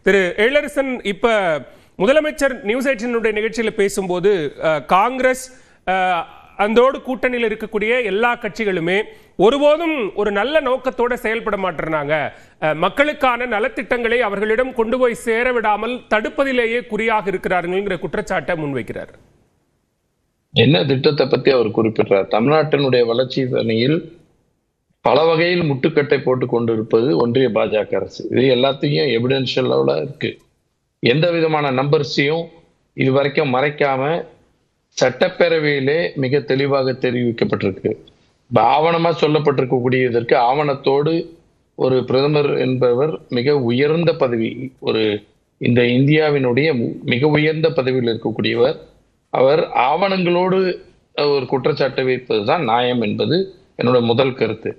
திரு எழிலரசன், இப்ப முதலமைச்சர் நியூஸ் 18 நிகழ்ச்சியில் பேசும்போது காங்கிரஸ் அந்தோடு கூட்டணியில் இருக்கக்கூடிய எல்லா கட்சிகளுமே ஒருபோதும் ஒரு நல்ல நோக்கத்தோட செயல்பட மாட்டேறாங்க, மக்களுக்கான நலத்திட்டங்களை அவர்களிடம் கொண்டு போய் சேர விடாமல் தடுப்பதிலேயே குறியாக இருக்கிறார்கள் குற்றச்சாட்டை முன்வைக்கிறார். என்ன திட்டத்தை பத்தி அவர் குறிப்பிட்டார்? தமிழ்நாட்டினுடைய வளர்ச்சி பணியில் பல வகையில் முட்டுக்கட்டை போட்டு கொண்டு இருப்பது ஒன்றிய பாஜக அரசு. இது எல்லாத்தையும் எவிடென்ஷியலோட இருக்கு. எந்த விதமான நம்பர்ஸையும் இது வரைக்கும் மறைக்காம சட்டப்பேரவையிலே மிக தெளிவாக தெரிவிக்கப்பட்டிருக்கு. ஆவணமா சொல்லப்பட்டிருக்கக்கூடியதற்கு ஆவணத்தோடு ஒரு பிரதமர் என்பவர் மிக உயர்ந்த பதவி, இந்த இந்தியாவினுடைய மிக உயர்ந்த பதவியில் இருக்கக்கூடியவர், அவர் ஆவணங்களோடு ஒரு குற்றச்சாட்டை வைப்பதுதான் நியாயம் என்பது என்னோட முதல் கருத்து.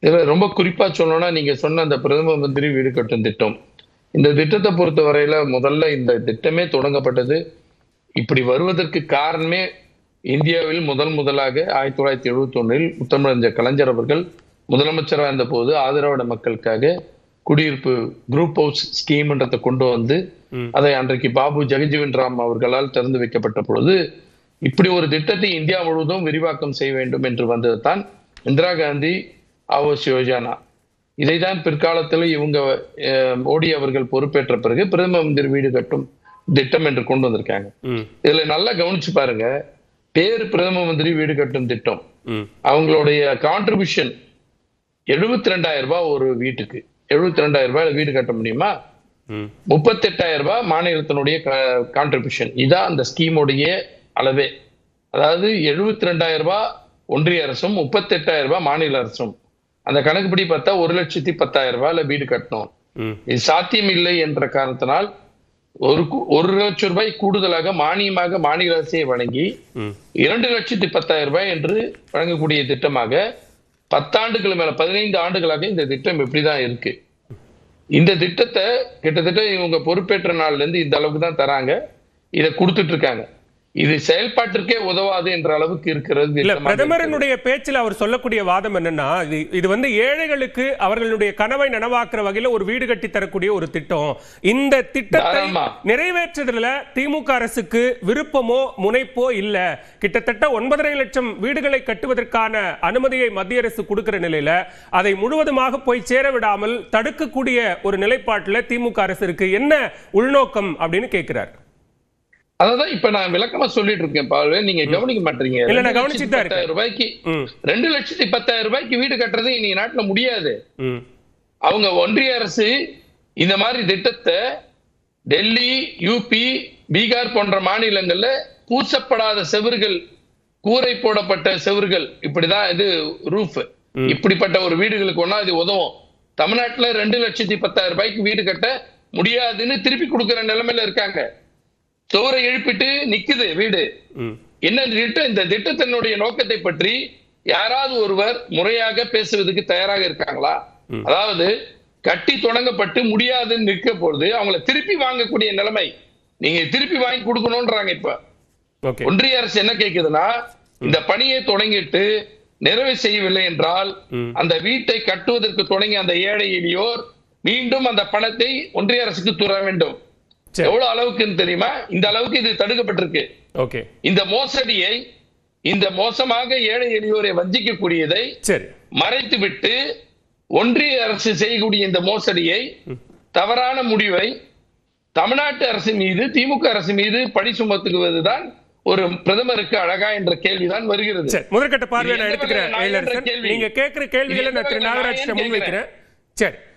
இதுல ரொம்ப குறிப்பா சொல்லணும்னா, நீங்க சொன்ன அந்த பிரதம மந்திரி வீடு கட்டும் திட்டம், இந்த திட்டத்தை பொறுத்த வரையில முதல்ல இந்த திட்டமே தொடங்கப்பட்டது. இப்படி வருவதற்கு காரணமே இந்தியாவில் முதலாக 1971 முத்தமிழறிஞர் கலைஞர் அவர்கள் முதலமைச்சராக இருந்த போது ஆதரவான மக்களுக்காக குடியிருப்பு குரூப் ஹவுஸ் ஸ்கீம்ன்றதை கொண்டு வந்து அதை அன்றைக்கு பாபு ஜெகஜீவன் ராம் அவர்களால் திறந்து வைக்கப்பட்ட பொழுது இப்படி ஒரு திட்டத்தை இந்தியா முழுவதும் விரிவாக்கம் செய்ய வேண்டும் என்று வந்தது தான் இந்திரா காந்தி ஆவாஸ் யோஜனா. இதைதான் பிற்காலத்தில் இவங்க மோடி அவர்கள் பொறுப்பேற்ற பிறகு பிரதம மந்திரி வீடு கட்டும் திட்டம் என்று கொண்டு வந்திருக்காங்க. இதுல நல்லா கவனிச்சு பாருங்க, பேரு பிரதம மந்திரி வீடு கட்டும் திட்டம், அவங்களுடைய கான்ட்ரிபியூஷன் 72,000 ரூபாய் ஒரு வீட்டுக்கு. 72,000 ரூபாய் வீடு கட்ட முடியுமா? 38,000 ரூபாய் மாநிலத்தினுடைய கான்ட்ரிபியூஷன். இதான் அந்த ஸ்கீமுடைய அளவே. அதாவது 72,000 ரூபாய் ஒன்றிய அரசும் 38,000 ரூபாய் மாநில அரசும். அந்த கணக்குப்படி பார்த்தா 1,10,000 ரூபாயில வீடு கட்டணும். இது சாத்தியம் இல்லை என்ற காரணத்தினால் 1,00,000 ரூபாய் கூடுதலாக மானியமாக மாநில அரசை வழங்கி 2,10,000 ரூபாய் என்று வழங்கக்கூடிய திட்டமாக 10 ஆண்டுகள் மேல 15 ஆண்டுகளாக இந்த திட்டம் இப்படிதான் இருக்கு. இந்த திட்டத்தை கிட்டத்தட்ட இவங்க பொறுப்பேற்ற நாள்ல இருந்து இந்த அளவுக்கு தான் தராங்க, இதை கொடுத்துட்டு இருக்காங்க. இது செயல்பாட்டிற்கே உதவாது என்ற அளவுக்கு இருக்கிறது. பிரதமரனுடைய பேச்சில் அவர் சொல்லக்கூடிய வாதம் என்னன்னா, இது ஏழைகளுக்கு அவர்களுடைய கனவை நனவாக்குற வகையில ஒரு வீடு கட்டி தரக்கூடிய ஒரு திட்டம். இந்த திட்டத்தை நிறைவேற்றுறதுல திமுக அரசுக்கு விருப்பமோ முனைப்போ இல்ல. கிட்டத்தட்ட 9.5 லட்சம் வீடுகளை கட்டுவதற்கான அனுமதியை மத்திய அரசு கொடுக்கிற நிலையில அதை முழுவதுமாக போய் சேர விடாமல் தடுக்கக்கூடிய ஒரு நிலைப்பாட்டில் திமுக அரசு இருக்கு. என்ன உள்நோக்கம் அப்படின்னு கேட்கிறார். அதான் இப்ப நான் விளக்கமா சொல்லிட்டு இருக்கேன், நீங்க கவனிக்க மாட்டீங்க. 2,10,000 ரூபாய்க்கு 2,10,000 ரூபாய்க்கு வீடு கட்டுறது இன்னைக்கு நாட்டுல முடியாது. அவங்க ஒன்றிய அரசு இந்த மாதிரி திட்டத்தை டெல்லி, யூபி, பீகார் போன்ற மாநிலங்கள்ல பூசப்படாத செவர்கள், கூரை போடப்பட்ட செவர்கள், இப்படிதான் இது ரூஃப், இப்படிப்பட்ட ஒரு வீடுகளுக்கு ஒன்னா இது உதவும். தமிழ்நாட்டுல 2,10,000 ரூபாய்க்கு வீடு கட்ட முடியாதுன்னு திருப்பி கொடுக்கிற நிலைமையில இருக்காங்க. சோரை எழுப்பிட்டு நிக்குது வீடு. என்ன திட்டம்? இந்த திட்டத்தினுடைய நோக்கத்தை பற்றி யாராவது ஒருவர் முறையாக பேசுவதற்கு தயாராக இருக்காங்களா? அதாவது கட்டி தொடங்கப்பட்டு முடியாதுன்னு நிற்க பொழுது அவங்களை திருப்பி வாங்கக்கூடிய நிலைமை, நீங்க திருப்பி வாங்கி கொடுக்கணும்ன்றாங்க. இப்ப ஒன்றிய அரசு என்ன கேக்குதுன்னா, இந்த பணியை தொடங்கிட்டு நிறைவு செய்யவில்லை என்றால் அந்த வீட்டை கட்டுவதற்கு தொடங்கி அந்த ஏழை எளியோர் மீண்டும் அந்த பணத்தை ஒன்றிய அரசுக்கு தர வேண்டும். எவ்வளவு அளவுக்குன்னு தெரியுமா? இந்த அளவுக்கு இது தடுக்கப்பட்டிருக்கு. இந்த மோசடியை, இந்த மோசமாக ஏழை எளியோரை வஞ்சிக்கக்கூடியதை மறைத்து விட்டு ஒன்றிய அரசு செய்யக்கூடிய இந்த மோசடியை, தவறான முடிவை தமிழ்நாட்டு அரசு மீது, திமுக அரசு மீது பழி சுமத்துவதுதான் ஒரு பிரதமருக்கு அழகா என்ற கேள்விதான் வருகிறது. முதற்கட்ட பார்வையை நான் எடுத்துக்கிறேன். நீங்க கேட்கிற கேள்விகளை நான் திரு நாகராஜ் முன்வைக்கிறேன்.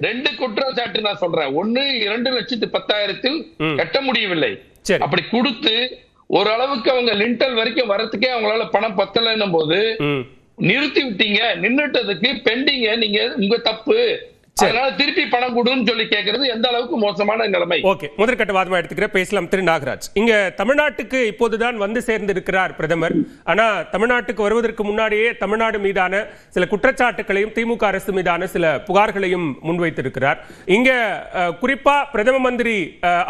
ரெண்டு குற்றச்சாட்டு நான் சொல்றேன். ஒன்னு, 2,10,000 கட்ட முடியவில்லை. அப்படி கொடுத்து ஓரளவுக்கு அவங்க லிண்டல் வரைக்கும் வரத்துக்கே அவங்களால பணம் பத்தலைன்னும் போது நிறுத்தி விட்டீங்க. நின்னுட்டதுக்கு பெண்டிங்க, நீங்க உங்க தப்பு, அதனால திருப்பி பணம் கொடுன்னு சொல்லி கேட்கறது எந்த அளவுக்கு மோசமான நிலைமை. ஓகே, முதற்கட்ட வாதமா எடுத்துக்கிறேன். பேசலாம். திரு நாகராஜ், இங்க தமிழ்நாட்டுக்கு இப்போதுதான் சேர்ந்து இருக்கிறார் பிரதமர். ஆனா தமிழ்நாட்டுக்கு வருவதற்கு முன்னாடியே தமிழ்நாடு மீதான சில குற்றச்சாட்டுகளையும் திமுக அரசு மீதான சில புகார்களையும் முன்வைத்திருக்கிறார். இங்க குறிப்பா பிரதம மந்திரி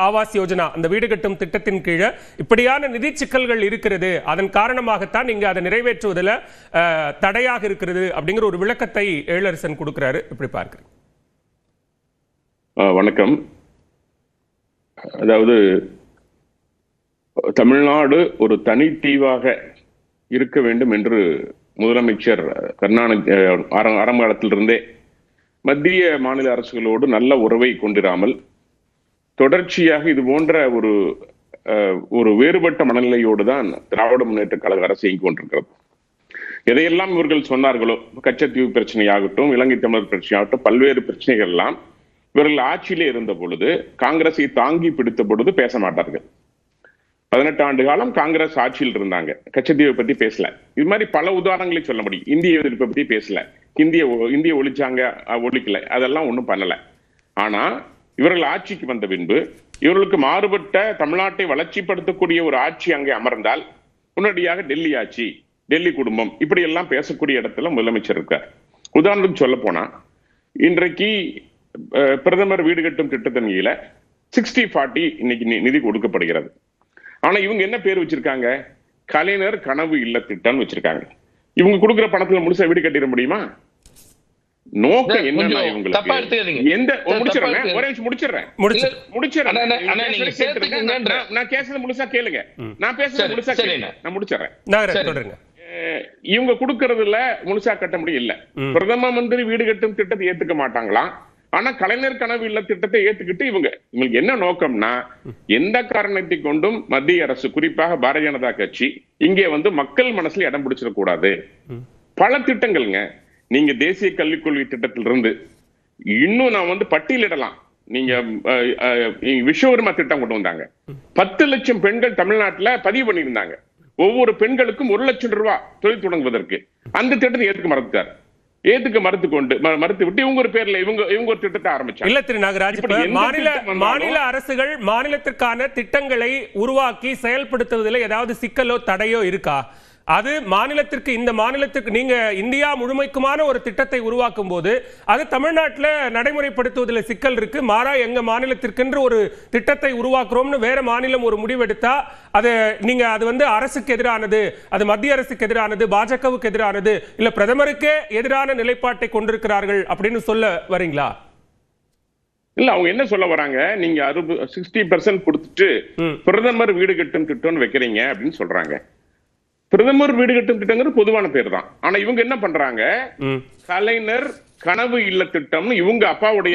ஆவாஸ் யோஜனா, அந்த வீடு கட்டும் திட்டத்தின் கீழே இப்படியான நிதி சிக்கல்கள் இருக்கிறது, அதன் காரணமாகத்தான் இங்க அதை நிறைவேற்றுவதில் தடையாக இருக்கிறது அப்படிங்கிற ஒரு விளக்கத்தை எழிலரசன் கொடுக்கிறாரு. எப்படி பார்க்கிறேன்? வணக்கம். அதாவது தமிழ்நாடு ஒரு தனித்தீவாக இருக்க வேண்டும் என்று முதலமைச்சர் கருணாநிதி ஆரம்பகாலத்திலிருந்தே மத்திய மாநில அரசுகளோடு நல்ல உறவை கொண்டிராமல் தொடர்ச்சியாக இது போன்ற ஒரு வேறுபட்ட மனநிலையோடு தான் திராவிட முன்னேற்ற கழக அரசு இயங்கிக் கொண்டிருக்கிறது. எதையெல்லாம் இவர்கள் சொன்னார்களோ, கச்சத்தீவு பிரச்சனையாகட்டும், இலங்கை தமிழர் பிரச்சனையாகட்டும், பல்வேறு பிரச்சனைகள் எல்லாம் இவர்கள் ஆட்சியிலே இருந்த பொழுது, காங்கிரஸை தாங்கி பிடித்த பொழுது பேச மாட்டார்கள். 18 ஆண்டு காலம் காங்கிரஸ் ஆட்சியில் இருந்தாங்க, கச்சத்தீவை பத்தி பேசல. இது மாதிரி பல உதாரணங்களை சொல்ல முடியும். இந்திய எதிர்ப்பை பத்தி பேசல, இந்திய ஒழிச்சாங்க, ஒழிக்கல, அதெல்லாம் ஒன்றும் பண்ணல. ஆனா இவர்கள் ஆட்சிக்கு வந்த பின்பு இவர்களுக்கு மாறுபட்ட தமிழ்நாட்டை வளர்ச்சிப்படுத்தக்கூடிய ஒரு ஆட்சி அங்கே அமர்ந்தால் உடனடியாக டெல்லி ஆட்சி, டெல்லி குடும்பம், இப்படி எல்லாம் பேசக்கூடிய இடத்துல முதலமைச்சர் இருக்கார். உதாரணத்துக்கு சொல்ல போனா, இன்றைக்கு பிரதமர் வீடு கட்டும் திட்டத்தின் கீழ 60-40 இன்னைக்கு நிதி கொடுக்கப்படுகிறது. ஆனா இவங்க என்ன பேர் வச்சிருக்காங்க? கலைஞர் கனவு இல்ல திட்டம் வச்சிருக்காங்க. இவங்க கொடுக்கிற பணத்துல முழுசா வீடு கட்டிட முடியுமா? நோக்கம் என்னன்னா இவங்களுக்கு எந்த முடிச்சிடுறேன். நான் பேசுறது முழுசா கேளுங்க. நான் முடிச்சிடுறேன். இவங்க கொடுக்கறதுல முழுசா கட்ட முடியல. பிரதம மந்திரி வீடு கட்டும் திட்டத்தை ஏத்துக்க மாட்டாங்களாம். ஆனா கலைஞர் கனவு இல்ல திட்டத்தை ஏத்துக்கிட்டு இவங்களுக்கு என்ன நோக்கம்னா, எந்த காரணத்தை கொண்டும் மத்திய அரசு, குறிப்பாக பாரதிய ஜனதா கட்சி இங்கே மக்கள் மனசுல இடம் பிடிச்சிடக்கூடாது. பல திட்டங்கள்ங்க. நீங்க தேசிய கல்விக் கொள்கை திட்டத்திலிருந்து இன்னும் நான் பட்டியலிடலாம். நீங்க விஸ்வகர்மா திட்டம் கொண்டு வந்தாங்க. 10 லட்சம் பெண்கள் தமிழ்நாட்டுல பதிவு பண்ணியிருந்தாங்க. ஒவ்வொரு பெண்களுக்கும் 1 லட்சம் ரூபாய் தொழில் தொடங்குவதற்கு. அந்த திட்டத்தை ஏத்துக்க மறுத்து விட்டு இவங்க ஒரு பேர்ல இவங்க ஒரு திட்டத்தை ஆரம்பிச்சாங்க. இல்ல திரு நாகராஜ், மாநில அரசுகள் மாநிலத்திற்கான திட்டங்களை உருவாக்கி செயல்படுத்துவதில் ஏதாவது சிக்கலோ தடையோ இருக்கா? அது மாநிலத்திற்கு, இந்த மாநிலத்திற்கு நீங்க இந்தியா முழுமைக்குமான ஒரு திட்டத்தை உருவாக்கும் போது அது தமிழ்நாட்டில் நடைமுறைப்படுத்துவதில் சிக்கல் இருக்கு. மாறா எங்க மாநிலத்திற்கென்று ஒரு திட்டத்தை உருவாக்குறோம்னு வேற மாநிலம் ஒரு முடிவெடுத்தா அது அரசுக்கு எதிரானது, அது மத்திய அரசுக்கு எதிரானது, பாஜகவுக்கு எதிரானது, இல்ல பிரதமருக்கே எதிரான நிலைப்பாட்டை கொண்டிருக்கிறார்கள் அப்படின்னு சொல்ல வரீங்களா? இல்ல, அவங்க என்ன சொல்ல வராங்க, நீங்க 60% கொடுத்துட்டு பிரதமர் வீடு கட்டும் திட்டம்னு வைக்கிறீங்க அப்படின்னு சொல்றாங்க. பிரதமர் வீடு கட்டும் திட்டங்கிறது பொதுவான பேர் தான். ஆனா இவங்க என்ன பண்றாங்க, கலைஞர் கனவு இல்ல திட்டம்னு இவங்க அப்பாவுடைய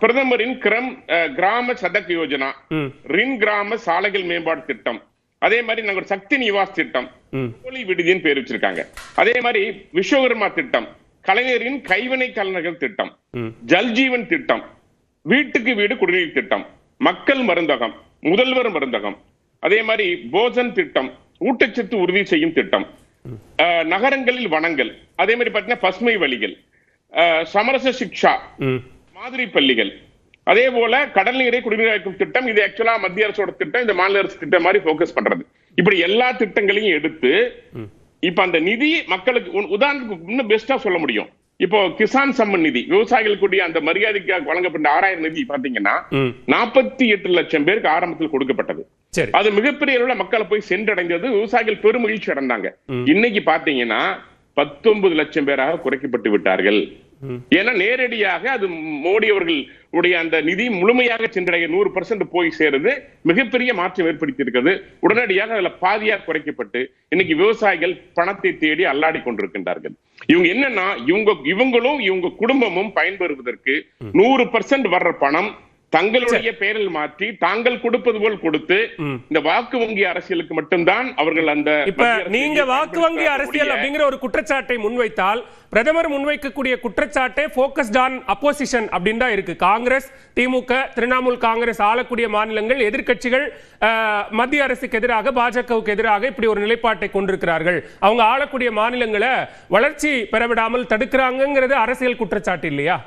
பிரதமரின் கிராம சடக் யோஜனா, ரின் கிராம சாலைகள் மேம்பாடு திட்டம், அதே மாதிரி நாங்க சக்தி நிவாஸ் திட்டம், விடுதியின் பேர் வச்சிருக்காங்க. அதே மாதிரி விஸ்வகர்மா திட்டம், கலைஞரின் கைவினை கலைஞர்கள் திட்டம், ஜல்ஜீவன் திட்டம், வீட்டுக்கு வீடு குடிநீர் திட்டம், மக்கள் மருந்தகம், முதல்வர் மருந்தகம், அதே மாதிரி போஜன் திட்டம், ஊட்டச்சத்து உறுதி செய்யும் திட்டம், நகரங்களில் வனங்கள், அதே மாதிரி பாத்தீங்கன்னா பசுமை வழிகள், சமரச சிக்ஷா, மாதிரி பள்ளிகள், அதே போல கடல் நீரை குடிநீராக்கும் திட்டம். இது ஆக்சுவலா மத்திய அரசோட திட்டம், இந்த மாநில அரசு திட்டம் மாதிரி போக்கஸ் பண்றது. இப்படி எல்லா திட்டங்களையும் எடுத்து இப்ப அந்த நிதி மக்களுக்கு, உதாரணத்துக்கு இன்னும் பெஸ்டா சொல்ல முடியும், இப்போ கிசான் சம்மன் நிதி, விவசாயிகளுக்கு அந்த மரியாதைக்காக வழங்கப்பட்ட 6000 நிதி பாத்தீங்கன்னா 48 லட்சம் பேருக்கு ஆரம்பத்தில் கொடுக்கப்பட்டது. அது மிகப்பெரிய அளவுல மக்களை போய் சென்றடைந்தது. விவசாயிகள் பெருமகிழ்ச்சி அடைந்தாங்க. இன்னைக்கு பாத்தீங்கன்னா 19 லட்சம் பேராக குறைக்கப்பட்டு விட்டார்கள். ஏன்னா நேரடியாக அது மோடி அவர்களுடைய அந்த நிதி முழுமையாக சென்றடைய 100% போய் சேருது. மிகப்பெரிய மாற்றம் ஏற்படுத்தி இருக்கிறது. உடனடியாக அதுல பாதியாக குறைக்கப்பட்டு இன்னைக்கு விவசாயிகள் பணத்தை தேடி அல்லாடி கொண்டிருக்கின்றார்கள். இவங்க என்னன்னா, இவங்களும் இவங்க குடும்பமும் பயன்பெறுவதற்கு 100% வர்ற பணம் தங்களுடைய பெயரில் மாற்றி தாங்கள் கொடுப்பது போல் கொடுத்து இந்த வாக்கு வங்கி அரசியலுக்கு மட்டும்தான் அவர்கள் அந்த. இப்ப நீங்க வாக்கு வங்கி அரசியல் அப்படிங்கிற ஒரு குற்றச்சாட்டை முன்வைத்தால், பிரதமர் முன்வைக்கக்கூடிய குற்றச்சாட்டை போக்கஸ்ட் ஆன் அப்போசிஷன் அப்படின்னு தான் இருக்கு. காங்கிரஸ், திமுக, திரிணாமுல் காங்கிரஸ் ஆளக்கூடிய மாநிலங்கள், எதிர்க்கட்சிகள் மத்திய அரசுக்கு எதிராக, பாஜகவுக்கு எதிராக இப்படி ஒரு நிலைப்பாட்டை கொண்டிருக்கிறார்கள். அவங்க ஆளக்கூடிய மாநிலங்களை வளர்ச்சி பெறவிடாமல் தடுக்கிறாங்கிறது அரசியல் குற்றச்சாட்டு இல்லையா?